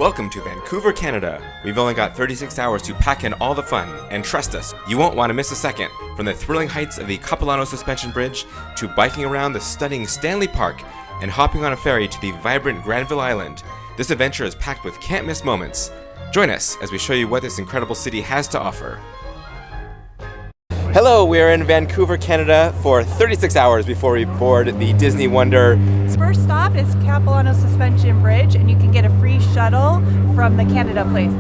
Welcome to Vancouver, Canada. We've only got 36 hours to pack in all the fun, and trust us, you won't want to miss a second. From the thrilling heights of the Capilano Suspension Bridge, to biking around the stunning Stanley Park, and hopping on a ferry to the vibrant Granville Island, this adventure is packed with can't-miss moments. Join us as we show you what this incredible city has to offer. Hello, we are in Vancouver, Canada for 36 hours before we board the Disney Wonder. First stop is Capilano Suspension Bridge, and you can get a free shuttle from the Canada Place.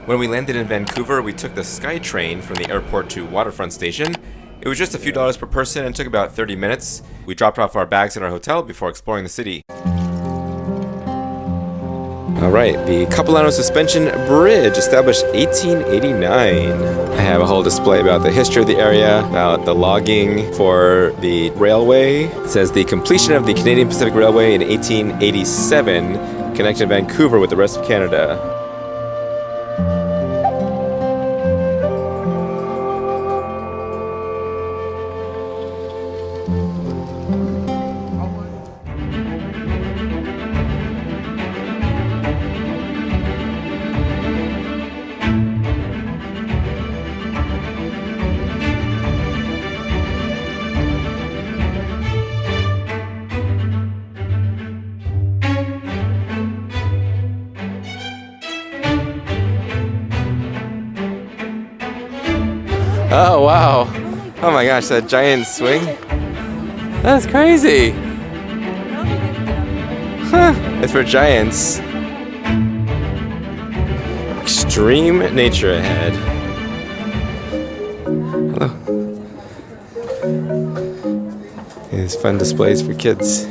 When we landed in Vancouver, we took the SkyTrain from the airport to Waterfront Station. It was just a few dollars per person and took about 30 minutes. We dropped off our bags at our hotel before exploring the city. Alright, the Capilano Suspension Bridge, established 1889. I have a whole display about the history of the area, about the logging for the railway. It says the completion of the Canadian Pacific Railway in 1887 connected Vancouver with the rest of Canada. Oh wow! Oh my gosh, that giant swing? That's crazy! Huh, it's for giants. Extreme nature ahead. Hello. These fun displays for kids.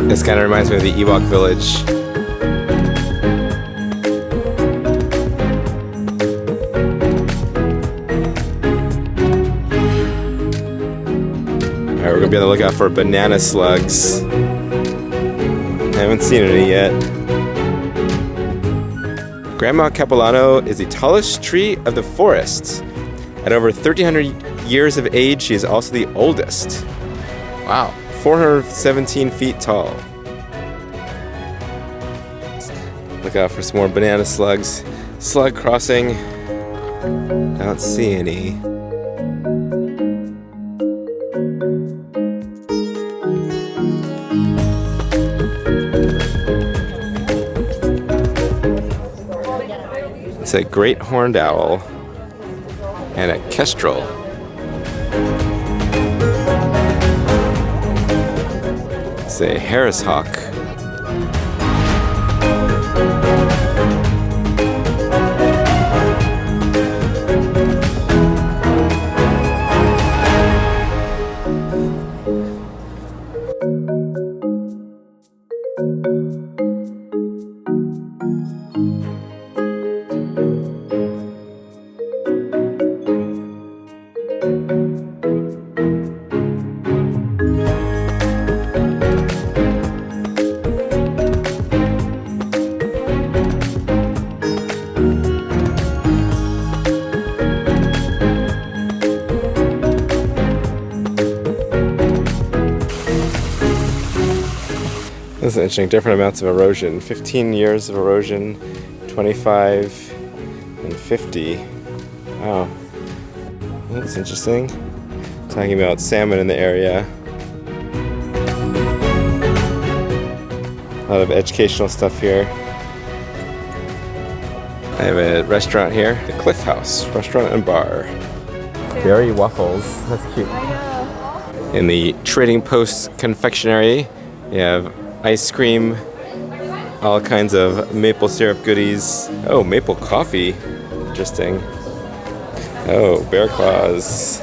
This kind of reminds me of the Ewok village. Alright, we're gonna be on the lookout for banana slugs. I haven't seen any yet. Grandma Capilano is the tallest tree of the forest. At over 1,300 years of age, she is also the oldest. Wow. 417 feet tall. Look out for some more banana slugs. Slug crossing. I don't see any. It's a great horned owl and a kestrel. It's a Harris hawk. This is interesting, different amounts of erosion. 15 years of erosion, 25 and 50. Wow. That's interesting. Talking about salmon in the area. A lot of educational stuff here. I have a restaurant here, the Cliff House Restaurant and Bar. Berry waffles, that's cute. In the Trading Post confectionery, you have ice cream, all kinds of maple syrup goodies. Oh, maple coffee. Interesting. Oh, bear claws.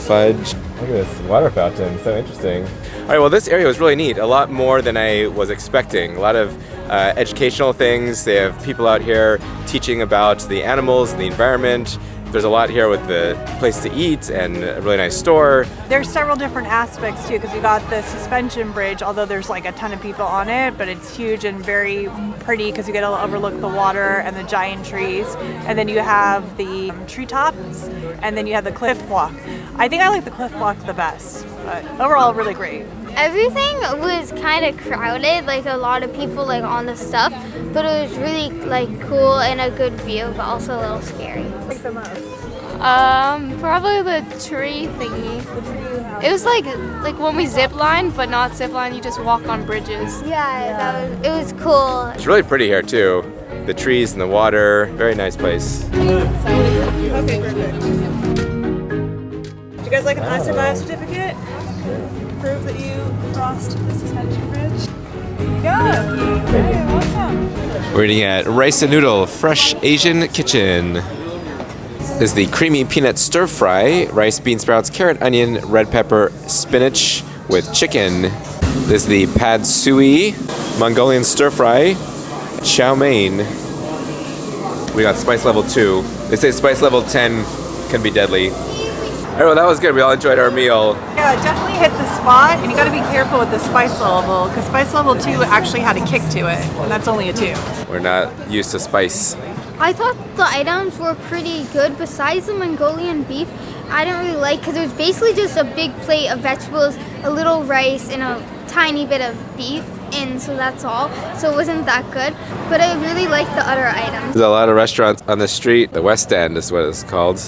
Fudge. Look at this water fountain, so interesting. All right, well, this area was really neat. A lot more than I was expecting. A lot of educational things. They have people out here teaching about the animals and the environment. There's a lot here with the place to eat and a really nice store. There's several different aspects too, because you got the suspension bridge, although there's like a ton of people on it, but it's huge and very pretty because you get to overlook the water and the giant trees. And then you have the treetops, and then you have the cliff walk. I think I like the cliff walk the best, but overall really great. Everything was kind of crowded, like a lot of people like on the stuff, but it was really like cool and a good view, but also a little scary. Like the most. Probably the tree thingy. It was like when we zip line, but not zip line. You just walk on bridges. It was cool. It's really pretty here too. The trees and the water. Very nice place. Okay, perfect. Do you guys like an ISO certificate? Prove that you crossed the suspension bridge. Good. Hey, welcome. We're eating at Rice and Noodle Fresh Asian Kitchen. This is the creamy peanut stir fry, rice, bean sprouts, carrot, onion, red pepper, spinach with chicken. This is the pad sui, Mongolian stir fry, chow mein. We got spice level 2. They say spice level 10 can be deadly. All right, well, that was good. We all enjoyed our meal. Yeah, definitely hit the spot, and you got to be careful with the spice level, because spice level 2 actually had a kick to it, and that's only a 2. We're not used to spice. I thought the items were pretty good. Besides the Mongolian beef, I didn't really like because it was basically just a big plate of vegetables, a little rice, and a tiny bit of beef, and so that's all. So it wasn't that good, but I really liked the other items. There's a lot of restaurants on the street. The West End is what it's called.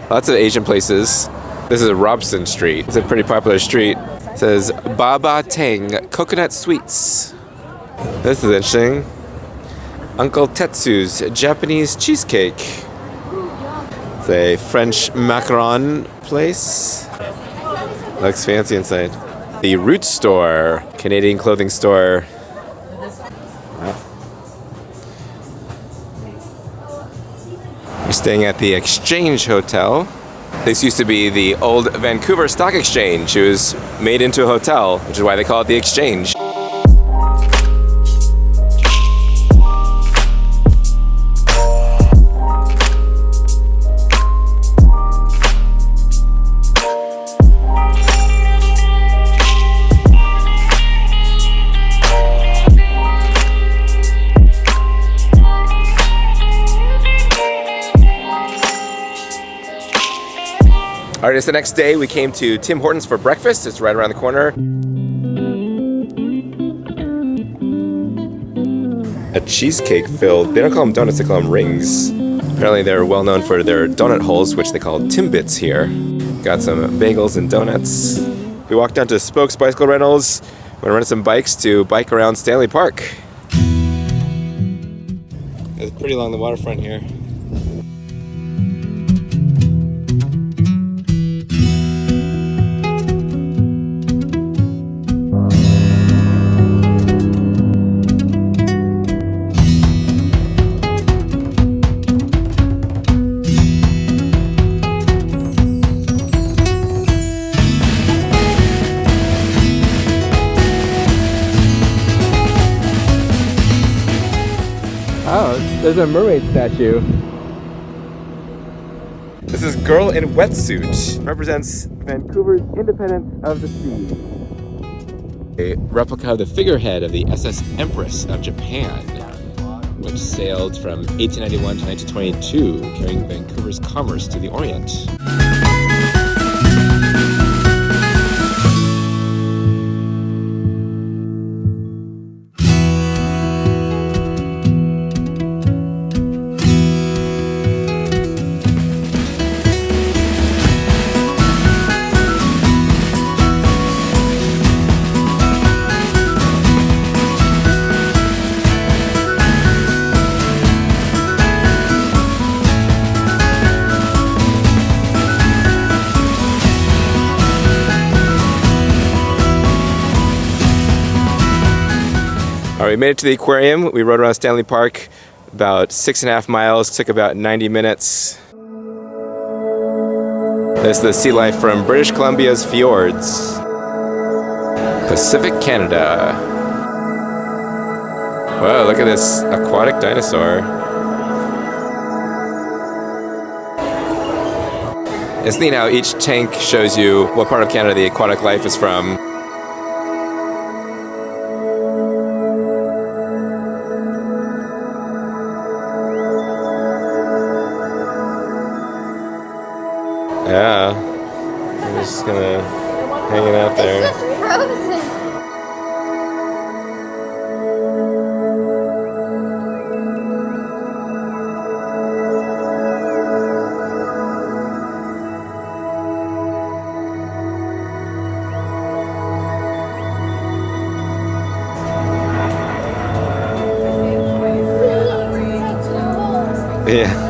Lots of Asian places. This is Robson Street. It's a pretty popular street. It says Baba Tang Coconut Sweets. This is interesting. Uncle Tetsu's Japanese cheesecake. It's a French macaron place. Looks fancy inside. The Root Store, Canadian clothing store. We're staying at the Exchange Hotel. This used to be the old Vancouver Stock Exchange. It was made into a hotel, which is why they call it the Exchange. All right, it's the next day. We came to Tim Hortons for breakfast. It's right around the corner. A cheesecake filled, they don't call them donuts, they call them rings. Apparently they're well known for their donut holes, which they call Timbits here. Got some bagels and donuts. We walked down to Spokes Bicycle Rentals. We're gonna rent some bikes to bike around Stanley Park. It's pretty along the waterfront here. Oh, there's a mermaid statue. This is Girl in Wetsuit. Represents Vancouver's independence of the sea. A replica of the figurehead of the SS Empress of Japan, which sailed from 1891 to 1922, carrying Vancouver's commerce to the Orient. All right, we made it to the aquarium. We rode around Stanley Park about 6.5 miles. Took about 90 minutes. This is the sea life from British Columbia's fjords. Pacific Canada. Wow, look at this aquatic dinosaur. It's neat how each tank shows you what part of Canada the aquatic life is from. Yeah, I'm just gonna hanging out there. It's just frozen. Yeah.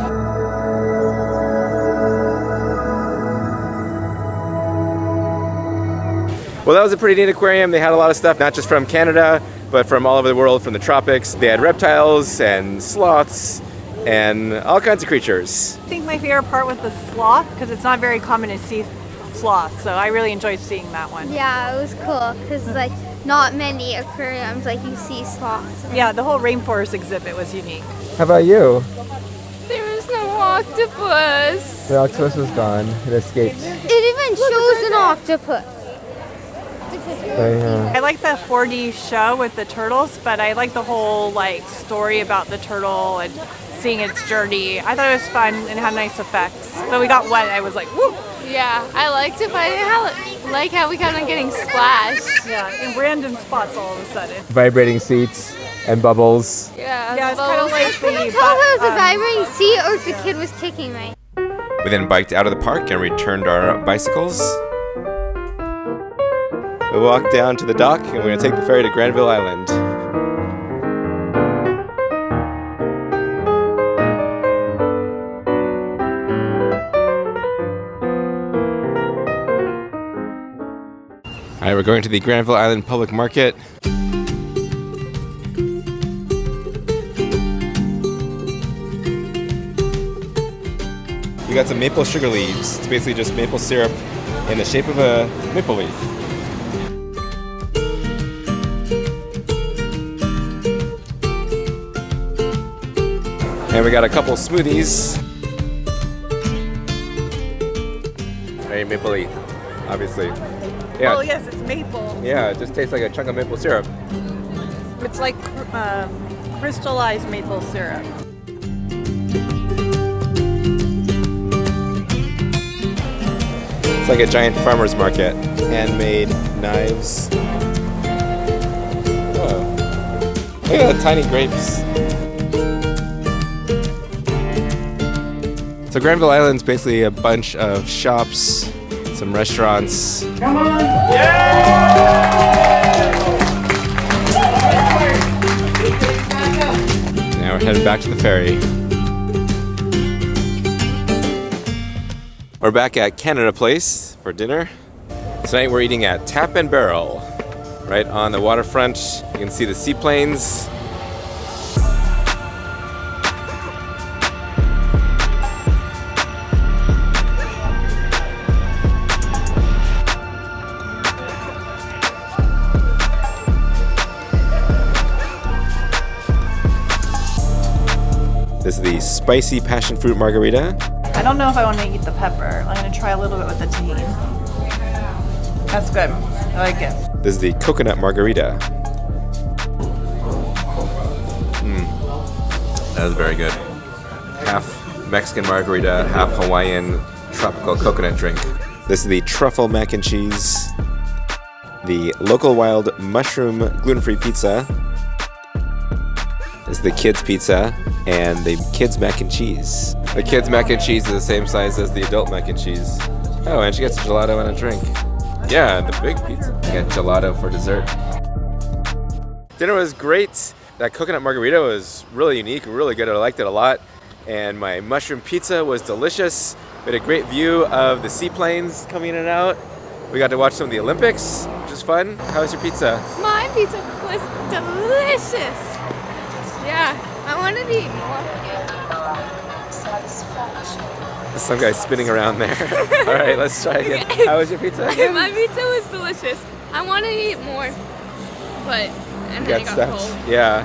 Well, that was a pretty neat aquarium. They had a lot of stuff, not just from Canada, but from all over the world, from the tropics. They had reptiles and sloths and all kinds of creatures. I think my favorite part was the sloth because it's not very common to see sloths, so I really enjoyed seeing that one. Yeah, it was cool because like not many aquariums like you see sloths. Yeah, the whole rainforest exhibit was unique. How about you? There was no octopus. The octopus was gone. It escaped. It even shows an octopus. I like the 4D show with the turtles, but I like the whole like story about the turtle and seeing its journey. I thought it was fun and had nice effects. But we got wet. I was like, woo! Yeah, I liked it, but I didn't like how we kind of getting splashed. Yeah, in random spots all of a sudden. Vibrating seats and bubbles. Yeah, it's kind of like I couldn't tell if it was a vibrating seat or if the kid was kicking me. We then biked out of the park and returned our bicycles. We walked down to the dock and we're going to take the ferry to Granville Island. All right, we're going to the Granville Island Public Market. We got some maple sugar leaves. It's basically just maple syrup in the shape of a maple leaf. And we got a couple smoothies. Hey, maple leaf, obviously. Yeah. Well, yes, it's maple. Yeah, it just tastes like a chunk of maple syrup. It's like crystallized maple syrup. It's like a giant farmer's market. Handmade knives. Oh. Look at the tiny grapes. So Granville Island's basically a bunch of shops, some restaurants. Come on! Now we're heading back to the ferry. We're back at Canada Place for dinner. Tonight we're eating at Tap and Barrel, right on the waterfront. You can see the seaplanes. This is the spicy passion fruit margarita. I don't know if I want to eat the pepper. I'm going to try a little bit with the tahini. That's good. I like it. This is the coconut margarita. That is very good. Half Mexican margarita, half Hawaiian tropical coconut drink. This is the truffle mac and cheese. The local wild mushroom gluten-free pizza. This is the kids pizza and the kids mac and cheese. The kids mac and cheese is the same size as the adult mac and cheese. Oh, and she gets a gelato and a drink. Yeah, the big pizza. I got gelato for dessert. Dinner was great. That coconut margarita was really unique, really good. I liked it a lot. And my mushroom pizza was delicious. We had a great view of the seaplanes coming in and out. We got to watch some of the Olympics, which was fun. How was your pizza? My pizza was delicious. Yeah, I wanted to eat more. There's some guy spinning around there. All right, let's try again. Okay. How was your pizza again? My pizza was delicious. I wanted to eat more, and then it got stuffed. cold. Yeah.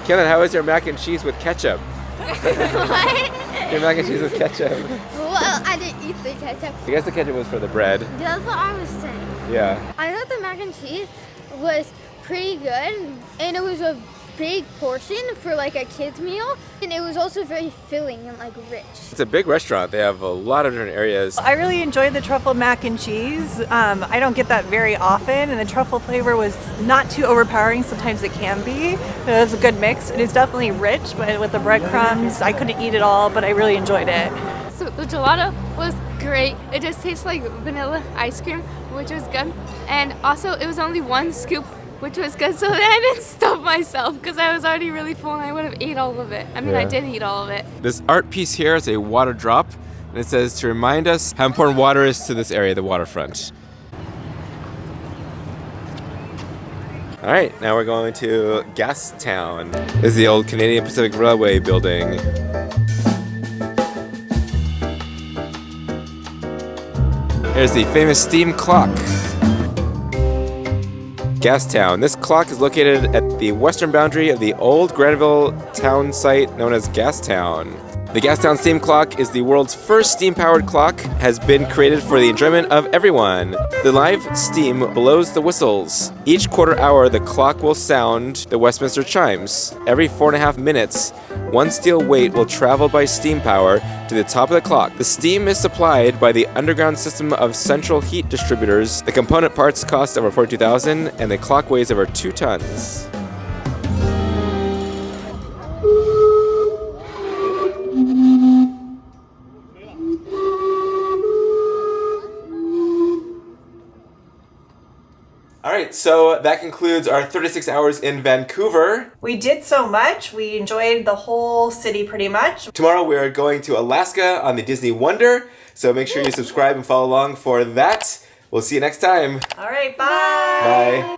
Kevin, how was your mac and cheese with ketchup? What? Your mac and cheese with ketchup. What? I didn't eat the ketchup. I guess the ketchup was for the bread. That's what I was saying. Yeah. I thought the mac and cheese was pretty good, and it was a big portion for like a kid's meal, and it was also very filling and like rich. It's a big restaurant. They have a lot of different areas. I really enjoyed the truffle mac and cheese. I don't get that very often, and the truffle flavor was not too overpowering. Sometimes it can be. It was a good mix. It is definitely rich, but with the breadcrumbs, I couldn't eat it all, but I really enjoyed it. So the gelato was great. It just tastes like vanilla ice cream, which was good. And also, it was only one scoop, which was good, so that I didn't stuff myself because I was already really full and I would have ate all of it. I mean, I did eat all of it. This art piece here is a water drop, and it says to remind us how important water is to this area, the waterfront. All right, now we're going to Gastown. This is the old Canadian Pacific Railway building. Here's the famous steam clock. Gastown. This clock is located at the western boundary of the old Granville town site known as Gastown. The Gastown steam clock is the world's first steam-powered clock, has been created for the enjoyment of everyone. The live steam blows the whistles. Each quarter hour, the clock will sound the Westminster chimes. Every 4.5 minutes, one steel weight will travel by steam power to the top of the clock. The steam is supplied by the underground system of central heat distributors. The component parts cost over $42,000, and the clock weighs over 2 tons. All right, so that concludes our 36 hours in Vancouver. We did so much. We enjoyed the whole city pretty much. Tomorrow we are going to Alaska on the Disney Wonder, so make sure you subscribe and follow along for that. We'll see you next time. All right, bye. Bye.